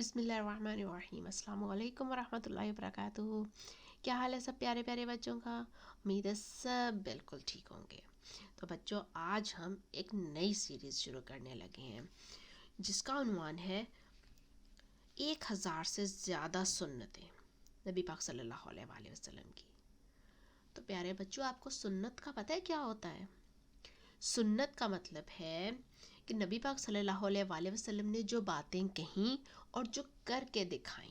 بسم اللہ الرحمن الرحیم۔ السلام علیکم ورحمۃ اللہ وبرکاتہ۔ کیا حال ہے سب پیارے پیارے بچوں کا؟ امید ہے سب بالکل ٹھیک ہوں گے۔ تو بچوں، آج ہم ایک نئی سیریز شروع کرنے لگے ہیں جس کا عنوان ہے 1000 سے زیادہ سنتیں نبی پاک صلی اللہ علیہ وآلہ وسلم کی۔ تو پیارے بچوں، آپ کو سنت کا پتہ ہے کیا ہوتا ہے؟ سنت کا مطلب ہے کہ نبی پاک صلی اللہ علیہ وآلہ وسلم نے جو باتیں کہیں اور جو کر کے دکھائیں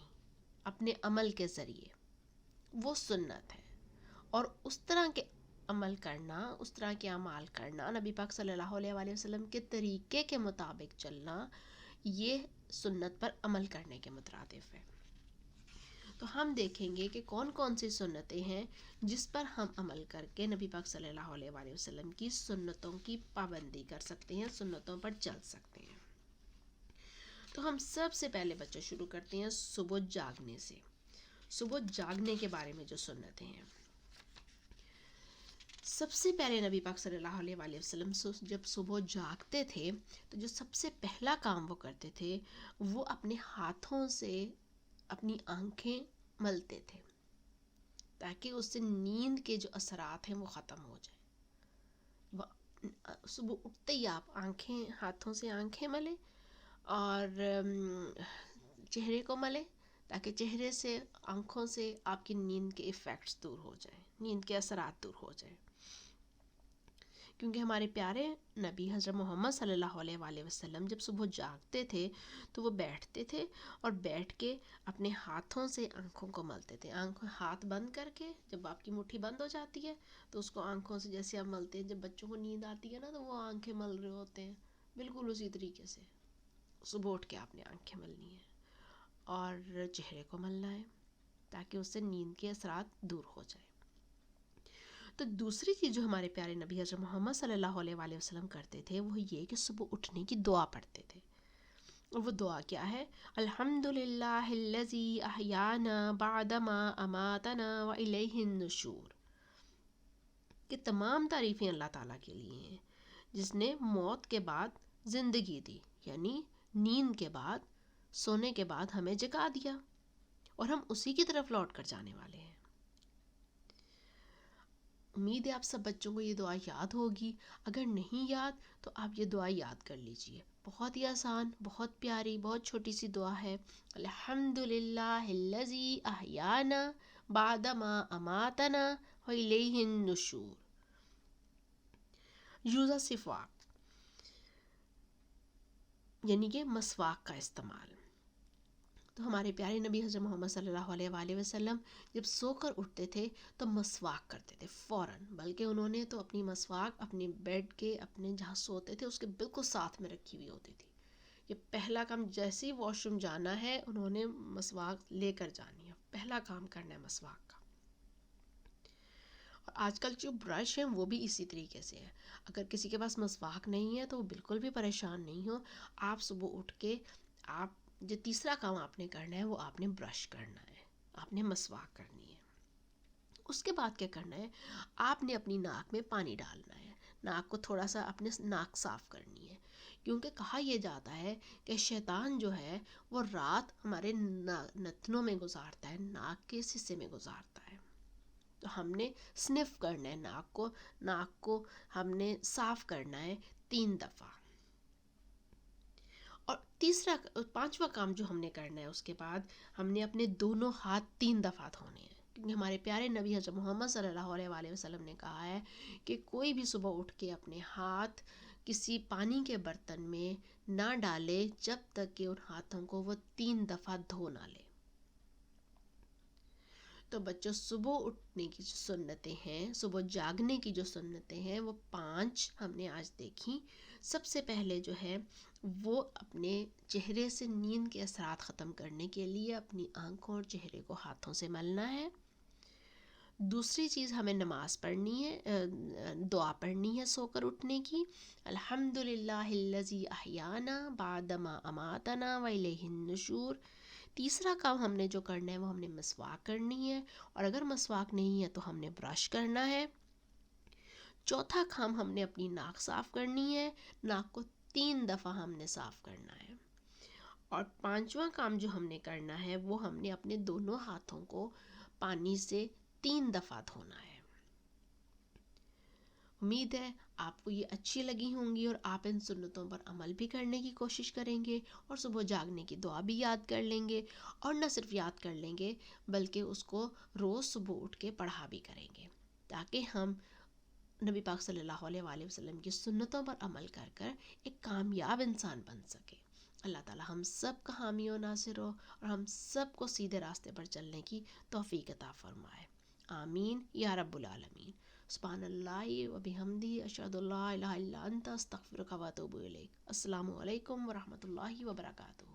اپنے عمل کے ذریعے، وہ سنت ہے۔ اور اس طرح کے عمل کرنا، اس طرح کے اعمال کرنا، نبی پاک صلی اللہ علیہ وآلہ وسلم کے طریقے کے مطابق چلنا، یہ سنت پر عمل کرنے کے مترادف ہے۔ تو ہم دیکھیں گے کہ کون کون سی سنتیں ہیں جس پر ہم عمل کر کے نبی پاک صلی اللہ علیہ وآلہ وسلم کی سنتوں کی پابندی کر سکتے ہیں، سنتوں پر چل سکتے ہیں۔ تو ہم سب سے پہلے بچوں شروع کرتے ہیں صبح جاگنے سے۔ صبح جاگنے کے بارے میں جو سنتیں ہیں، سب سے پہلے نبی پاک صلی اللہ علیہ وآلہ وسلم جب صبح جاگتے تھے تو جو سب سے پہلا کام وہ کرتے تھے، وہ اپنے ہاتھوں سے اپنی آنکھیں ملتے تھے تاکہ اس سے نیند کے جو اثرات ہیں وہ ختم ہو جائے۔ صبح اٹھتے ہی آپ ہاتھوں سے آنکھیں ملیں اور چہرے کو ملیں تاکہ چہرے سے، آنکھوں سے آپ کی نیند کے ایفیکٹس دور ہو جائیں، نیند کے اثرات دور ہو جائیں۔ کیونکہ ہمارے پیارے نبی حضرت محمد صلی اللہ علیہ وآلہ وسلم جب صبح جاگتے تھے تو وہ بیٹھتے تھے اور بیٹھ کے اپنے ہاتھوں سے آنکھوں کو ملتے تھے۔ ہاتھ بند کر کے، جب آپ کی مٹھی بند ہو جاتی ہے تو اس کو آنکھوں سے جیسے آپ ملتے ہیں، جب بچوں کو نیند آتی ہے نا تو وہ آنکھیں مل رہے ہوتے ہیں، بالکل اسی طریقے سے صبح اٹھ کے آپ نے آنکھیں ملنی ہیں اور چہرے کو ملنا ہے تاکہ اس سے نیند کے اثرات دور ہو جائے۔ تو دوسری چیز جو ہمارے پیارے نبی حضرت محمد صلی اللہ علیہ وآلہ وسلم کرتے تھے وہ یہ کہ صبح اٹھنے کی دعا پڑھتے تھے۔ اور وہ دعا کیا ہے؟ الحمدللہ الذی احیانا بعدما اماتنا والیہ النشور، کہ تمام تعریفیں اللہ تعالیٰ کے لیے ہیں جس نے موت کے بعد زندگی دی، یعنی نیند کے بعد، سونے کے بعد ہمیں جگا دیا اور ہم اسی کی طرف لوٹ کر جانے والے ہیں۔ امید ہے آپ سب بچوں کو یہ دعا یاد ہوگی۔ اگر نہیں یاد تو آپ یہ دعا یاد کر لیجئے، بہت ہی آسان، بہت پیاری، بہت چھوٹی سی دعا ہے۔ الحمدللہ الذی احیانا بعدما اماتنا والیہ النشور۔ یوز سواک، یعنی کہ مسواک کا استعمال۔ تو ہمارے پیارے نبی حضرت محمد صلی اللہ علیہ وآلہ وسلم جب سو کر اٹھتے تھے تو مسواک کرتے تھے فوراً، بلکہ انہوں نے تو اپنی مسواک اپنے بیڈ کے، اپنے جہاں سوتے تھے اس کے بالکل ساتھ میں رکھی ہوئی ہوتی تھی۔ یہ پہلا کام، جیسے ہی واش روم جانا ہے انہوں نے مسواک لے کر جانی ہے، پہلا کام کرنا ہے مسواک کا۔ اور آج کل جو برش ہیں وہ بھی اسی طریقے سے ہے۔ اگر کسی کے پاس مسواک نہیں ہے تو وہ بالکل بھی پریشان نہیں ہو، آپ صبح اٹھ کے جو تیسرا کام آپ نے کرنا ہے وہ آپ نے برش کرنا ہے، آپ نے مسواک کرنی ہے۔ اس کے بعد کیا کرنا ہے؟ آپ نے اپنی ناک میں پانی ڈالنا ہے، ناک کو تھوڑا سا اپنے ناک صاف کرنی ہے، کیونکہ کہا یہ جاتا ہے کہ شیطان جو ہے وہ رات ہمارے نتنوں میں گزارتا ہے، ناک کے اس حصے میں گزارتا ہے۔ تو ہم نے سنف کرنا ہے ناک کو ہم نے صاف کرنا ہے 3 دفعہ۔ اور پانچواں کام جو ہم نے کرنا ہے، اس کے بعد ہم نے اپنے دونوں ہاتھ 3 دفعہ دھونے ہیں، کیونکہ ہمارے پیارے نبی حضرت محمد صلی اللہ علیہ وآلہ وسلم نے کہا ہے کہ کوئی بھی صبح اٹھ کے اپنے ہاتھ کسی پانی کے برتن میں نہ ڈالے جب تک کہ ان ہاتھوں کو وہ 3 دفعہ دھو نہ لے۔ تو بچوں، صبح اٹھنے کی جو سنتیں ہیں، صبح جاگنے کی جو سنتیں ہیں، وہ 5 ہم نے آج دیکھی۔ سب سے پہلے جو ہے وہ اپنے چہرے سے نیند کے اثرات ختم کرنے کے لیے اپنی آنکھوں اور چہرے کو ہاتھوں سے ملنا ہے۔ دوسری چیز، ہمیں نماز پڑھنی ہے، دعا پڑھنی ہے سو کر اٹھنے کی، الحمدللہ الذی احیانا بعدما اماتنا والیہ النشور۔ تیسرا کام ہم نے جو کرنا ہے وہ ہم نے مسواک کرنی ہے، اور اگر مسواک نہیں ہے تو ہم نے برش کرنا ہے۔ چوتھا کام ہم نے اپنی ناک صاف کرنی ہے، ناک کو 3 دفعہ ہم نے صاف کرنا ہے۔ اور پانچواں کام جو ہم نے کرنا ہے وہ ہم نے اپنے دونوں ہاتھوں کو پانی سے 3 دفعہ دھونا ہے۔ امید ہے آپ کو یہ اچھی لگی ہوں گی اور آپ ان سنتوں پر عمل بھی کرنے کی کوشش کریں گے، اور صبح جاگنے کی دعا بھی یاد کر لیں گے، اور نہ صرف یاد کر لیں گے بلکہ اس کو روز صبح اٹھ کے پڑھا بھی کریں گے، تاکہ ہم نبی پاک صلی اللہ علیہ وآلہ وسلم کی سنتوں پر عمل کر کر ایک کامیاب انسان بن سکے۔ اللہ تعالی ہم سب کا حامی و ناصر ہو، اور ہم سب کو سیدھے راستے پر چلنے کی توفیق عطا فرمائے، آمین یا رب العالمین۔ سبحان اللہ و بحمدہ، اشہد اللہ الہ الا انت، استغفرک و اتوب الیک۔ السلام علیکم ورحمۃ اللہ وبرکاتہ۔